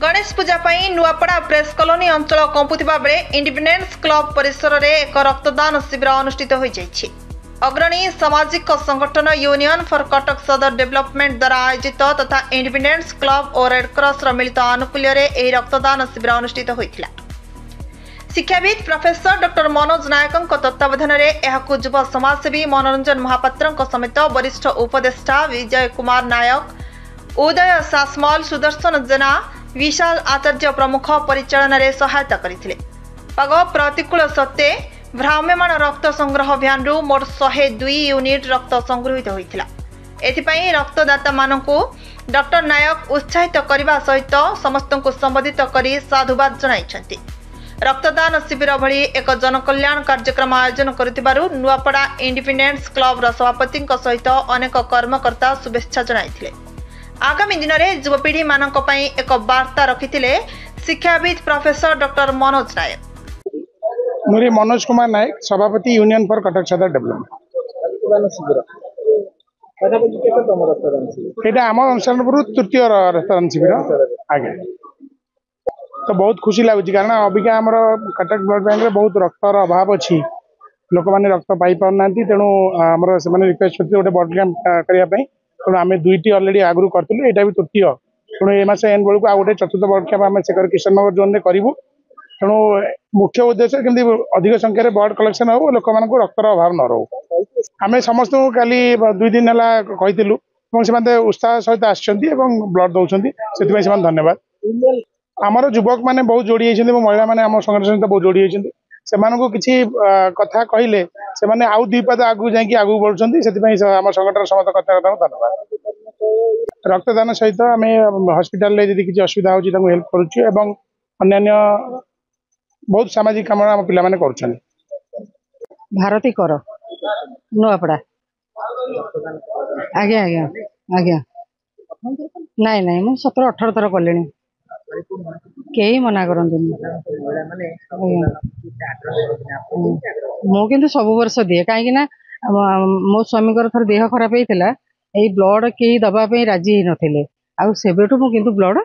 गणेश पूजा पई Nuapada press colony अंचल कंपुथिबा बेले इंडिपेंडेंस क्लब परिसर में एक रक्तदान शिविर अनुष्ठित हो जाइछि। अग्रणी सामाजिक संगठन यूनियन फॉर कटक सदर डेवलपमेंट द्वारा आयोजित तथा इंडिपेंडेंस क्लब और रेडक्रॉस मिलित आनुकूल्य रे रक्तदान शिविर अनुष्ठित होइथिला। शिक्षाविद प्रोफेसर डॉक्टर मनोज नायक तत्वावधान में युव समाजसेवी मनोरंजन महापात्र समेत वरिष्ठ उपदेष्टा विजय कुमार नायक, उदय सासमल, सुदर्शन जेना, विशाल आचार्य प्रमुख परिचालन रे सहायता करथिले। पाग प्रतिकूल सत्ते भ्राम्यमाण रक्त संग्रह अभियान मोट 102 यूनिट रक्त संग्रहित होइथिला। एथिपई रक्तदाता मानकु डॉक्टर नायक उत्साहित करने सहित समस्त को संबोधित करी साधुवाद जणाइछन्ति। रक्तदान शिविर भली एक जनकल्याण कार्यक्रम आयोजन करुथिबारु नुआपड़ा इंडिपेंडेंस क्लब सभापति सहित अनेक कर्मकर्ता शुभेच्छा जणाइथिले। आगामी दिन में युवपीढ़ी मानक पई एक वार्ता रखिथिले शिक्षाविद प्रोफेसर डॉक्टर मनोज नायक। मुझे मनोज कुमार नायक, सभापति यूनियन फॉर कटक सदर डेवलपमेंट। ये आम अनुष्ठान तृतीय रक्तदान शिविर आगे तो बहुत खुशी लगुच कारण अबिका आम कटक ब्लड बैंक में बहुत रक्तर अभाव अच्छी, लोक मैंने रक्त पाई पाना तेणु आम से रिक्वेस्ट करते गोटे ब्लड कैंप करने तेणु आम दुईटी अलरेडी आगु करूँ, यहाँ भी तृतीय तेणु ए मस एंड बेलू आ गए चतुर्थ ब्लड कैंप आम से किशननगर जोन में करूँ। तेणु मुख्य उद्देश्य केमती अधिक संख्यार ब्लड कलेक्शन हो, लोक मान रक्तर अभाव न रो। आम समस्त काली 2 दिन है कहूँ उत्साह सहित आसछन्ति ब्लड दौरान से धन्यवाद। आमर युवक मैंने बहुत जोड़ी होती, महिला मैंने आम संगठन सहित बहुत जोड़ी होती, से किसी कथा कहले से मैंने आउ 2 पाद आगू जाकि आगू बढ़ुं से आम संगठन समस्त कथा धन्यवाद। रक्तदान सहित आम हस्पिटाल किसी असुविधा हो हेल्प करुँ, अन्य बहुत सामाजिक काम आम पिला माने करुछन। भारती कर नुआपड़ा आज्ञा आज्ञा आज्ञा नाई नाई मु 17-18 थर कले कई मना करते मु किंतु सब वर्ष दिए कहीं मो स्वामी थर देह खराब होता है ब्लड कई दवाई राजी नथिले सेबेठू मु किंतु ब्लड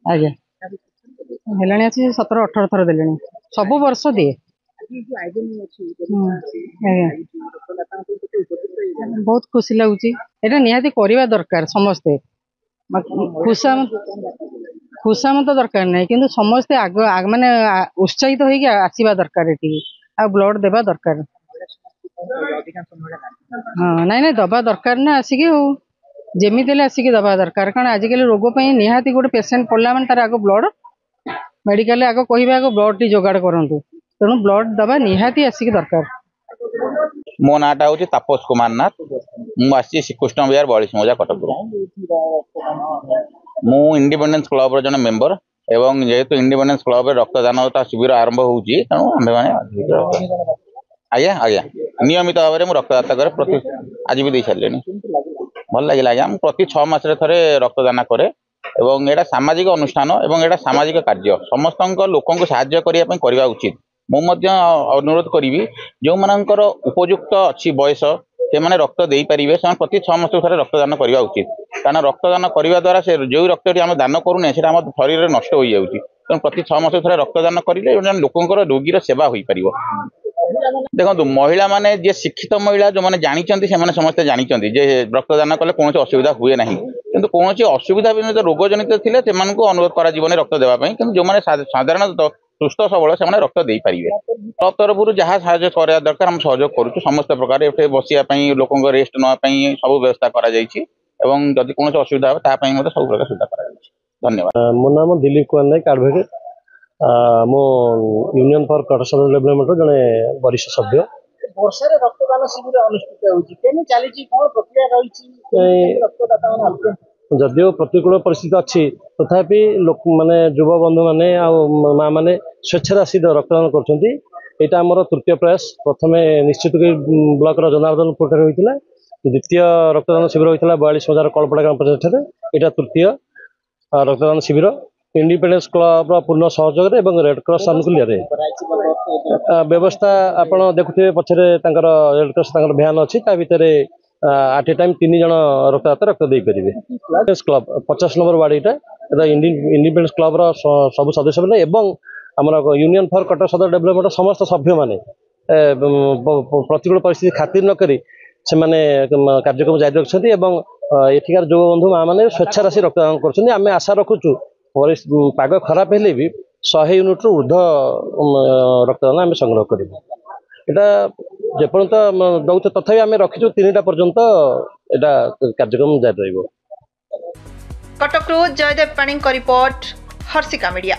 आज्ञा है 17-18 थर दे सब वर्ष दिए। बहुत खुशी लगुच एटा निहाती करवा दरकार समस्ते खुशामत दरकार नहीं किंतु समस्ते आग माने उत्साहित होइके आसीबा दरकार एटी आ ब्लड देबा दरकार। हाँ नाई नाई दबा दरकार ना आसिके हो जेमी देले आसिके दबा दरकार कारण आजिकल रोग पई निहाती गोटे पेशेंट पड़ला माने तार आग ब्लड मेडिकल आग कहिबा आग ब्लड टी जोगाड़ करंतु तेणु ब्लड दबा निहाती आसिके दरकार। मो नाटा हूँ तापस कुमार नाथ, मुझे श्रीकृष्ण विहार 42 मौजा कटक। मु इंडिपेंडेंस क्लब जन मेंबर एवं जेहेतु इंडिपेंडेंस क्लब रक्तदान शिविर आरंभ होगी तेणु आम आज्ञा आज्ञा नियमित भाव में रक्तदाता करे प्रति आज भी दे सारे भल लगे आज्ञा प्रति 6 मास थे रक्तदान करे एवं एटा सामाजिक अनुष्ठान एवं एटा सामाजिक कार्य समस्त लोक साहाय्य करने उचित। मुझे अनुरोध करी जो मानकर उपयुक्त अच्छी बयस से मैंने रक्त दे पारे से प्रति 6 मास थे रक्तदान करने उचित कारण रक्तदान करने द्वारा से जो रक्त आम दान करूने से शरीर नष्ट हो जाऊँगी तेणु प्रति 6 मास थे रक्तदान करें लोकर रोगीर सेवा हो पार। देखो महिला माने जे शिक्षित महिला जो मैंने जानते से समस्ते जानते जे रक्तदान कले कौन असुविधा हुए ना किंतु कौन असुविधा रोग जनित थे अनुरोध कर रक्त देवाई कि जो मैंने साधारणतः सुस्थ सबल से रक्त दे पारे क्लब तरफ जहाँ साहय करा दरकार हम सहयोग करुँ समस्त प्रकार ये बसापी लोक रेस्ट नापी सब व्यवस्था करी कौन असुविधा हो सब प्रकार सुविधा कर। धन्यवाद। मो नाम दिलीप कुमार नायक एडवोकेट, मो यूनियन फॉर कटक सदर डेवलपमेंट जड़े वरिष्ठ सभ्य। वर्षारे रक्तदान शिविर अनुष्ठित होती जदिव प्रतिकूल परिस्थिति अच्छी तथापि लोक माने युव बंधु माने माँ मैंने स्वेच्छा आसी रक्तदान कर आमर तृतीय प्रयास। प्रथम निश्चित ब्लॉक जनार्दनपुर होता, द्वितीय रक्तदान शिविर होता 42 मौजार कलपड़ा ग्राम पंचायत। यहाँ तृतीय रक्तदान शिविर इंडिपेंडेंस क्लब पूर्ण सहयोग एवं रेडक्रॉस आनुकूल्य व्यवस्था आपड़ देखुए पछरे रेडक्रॉस भ्यान अच्छी भितर एट ए टाइम 3 जन रक्तदाता रक्त दे पारे। क्लब 50 नंबर वार्ड यहाँ इंडिपेंडेंस क्लब सब सदस्य मैंने आमर यूनियन फॉर कटक सदर डेवलपमेंट समस्त सभ्य मैंने प्रतिकूल परिस्थिति खातिर नक से कार्यक्रम जारी रखिंट एठिकार युवा बंधु माँ मैंने स्वेच्छा राशि रक्तदान कर आशा रखुचु पाग खराब हेले भी 100 यूनिट ऊर्ध रक्तदान आम संग्रह कर जेपर्यंत दौचे तथापि आम रखीचु 3टा पर्यंत एटा कार्यक्रम जारी रहिबो। कटकरू जयदेव पाणी रिपोर्ट हर्षिका मीडिया।